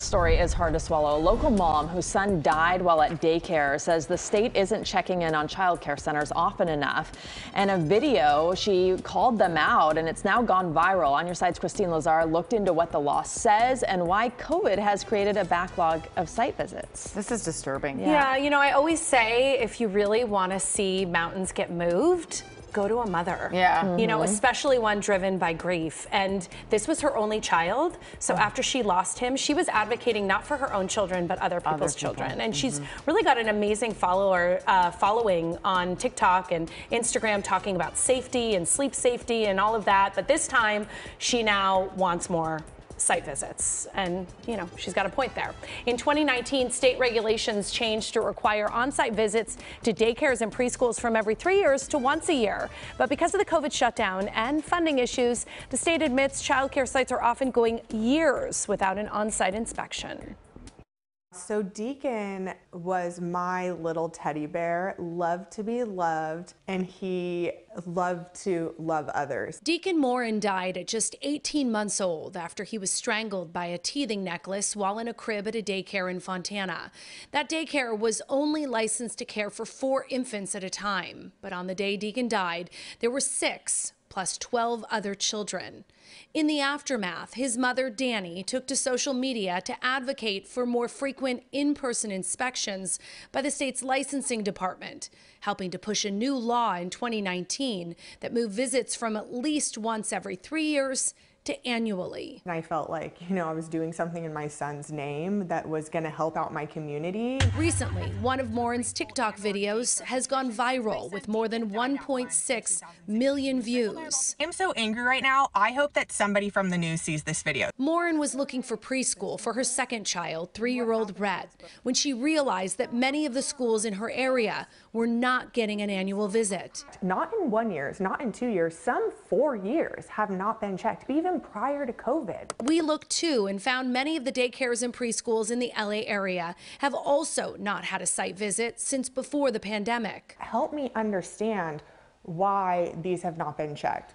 Story is hard to swallow. A local mom whose son died while at daycare says the state isn't checking in on child care centers often enough. And a video, she called them out, and it's now gone viral. On Your Side's Christine Lazar looked into what the law says and why COVID has created a backlog of site visits. This is disturbing. Yeah, you know, I always say if you really want to see mountains get moved, go to a mother. Yeah. You know, especially one driven by grief. And this was her only child. So after she lost him, she was advocating not for her own children, but other people's children. And she's really got an amazing following on TikTok and Instagram, talking about safety and sleep safety and all of that. But this time, she now wants more site visits. And, you know, she's got a point there. In 2019, state regulations changed to require on-site visits to daycares and preschools from every 3 years to once a year. But because of the COVID shutdown and funding issues, the state admits childcare sites are often going years without an on-site inspection. So Deacon was my little teddy bear, loved to be loved, and he loved to love others. Deacon Morin died at just 18 months old after he was strangled by a teething necklace while in a crib at a daycare in Fontana. That daycare was only licensed to care for 4 infants at a time. But on the day Deacon died, there were 6, plus 12 other children. In the aftermath, his mother, Danny, took to social media to advocate for more frequent in-person inspections by the state's licensing department, helping to push a new law in 2019 that moved visits from at least once every 3 years to annually. And I felt like, you know, I was doing something in my son's name that was going to help out my community. Recently, one of Morin's TikTok videos has gone viral with more than 1.6 million views. I'm so angry right now. I hope that somebody from the news sees this video. Morin was looking for preschool for her second child, 3-year-old Brett, when she realized that many of the schools in her area were not getting an annual visit. Not in 1 year, not in 2 years, some 4 years have not been checked, even prior to COVID. We looked too and found many of the daycares and preschools in the LA area have also not had a site visit since before the pandemic. Help me understand why these have not been checked.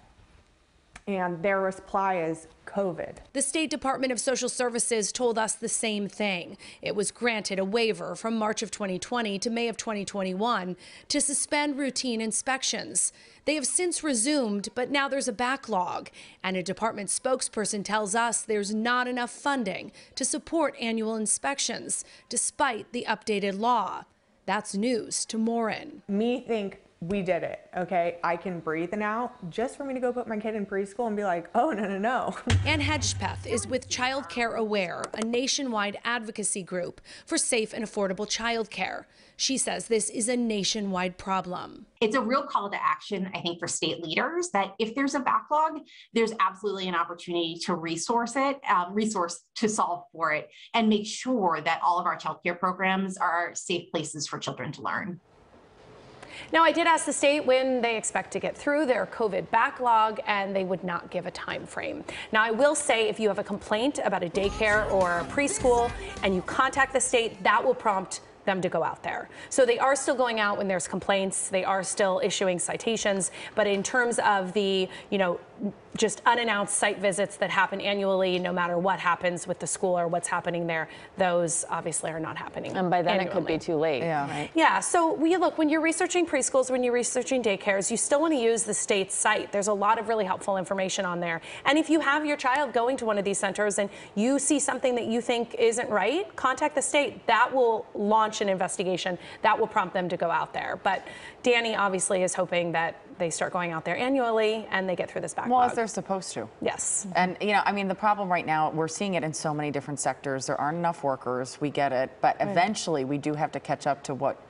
And their reply is COVID. The State Department of Social Services told us the same thing. It was granted a waiver from March of 2020 to May of 2021 to suspend routine inspections. They have since resumed, but now there's a backlog. And a department spokesperson tells us there's not enough funding to support annual inspections, despite the updated law. That's news to Morin. Me think we did it, okay? I can breathe now. Just for me to go put my kid in preschool and be like, oh, no. Ann Hedgepeth is with Child Care Aware, a nationwide advocacy group for safe and affordable childcare. She says this is a nationwide problem. It's a real call to action, I think, for state leaders that if there's a backlog, there's absolutely an opportunity to resource to solve for it and make sure that all of our childcare programs are safe places for children to learn. Now, I did ask the state when they expect to get through their COVID backlog, and they would not give a time frame. Now, I will say if you have a complaint about a daycare or a preschool and you contact the state, that will prompt them to go out there. So they are still going out when there's complaints. They are still issuing citations. But in terms of the, you know, just unannounced site visits that happen annually, no matter what happens with the school or what's happening there, those obviously are not happening. And by then annually. it could be too late. Yeah. Right? Yeah, so look, when you're researching preschools, when you're researching daycares, you still want to use the state's site. There's a lot of really helpful information on there. And if you have your child going to one of these centers and you see something that you think isn't right, contact the state. That will launch an investigation. That will prompt them to go out there. But Danny obviously is hoping that they start going out there annually and they get through this backlog. Well, as they're supposed to. Yes. And, you know, I mean, the problem right now, we're seeing it in so many different sectors. There aren't enough workers. We get it. But eventually we do have to catch up to what,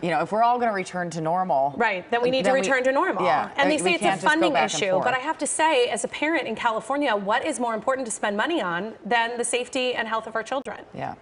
you know, if we're all going to return to normal. Right, then we need to return to normal. Yeah, and they say it's a funding issue, but I I have to say, as a parent in California, what is more important to spend money on than the safety and health of our children? Yeah.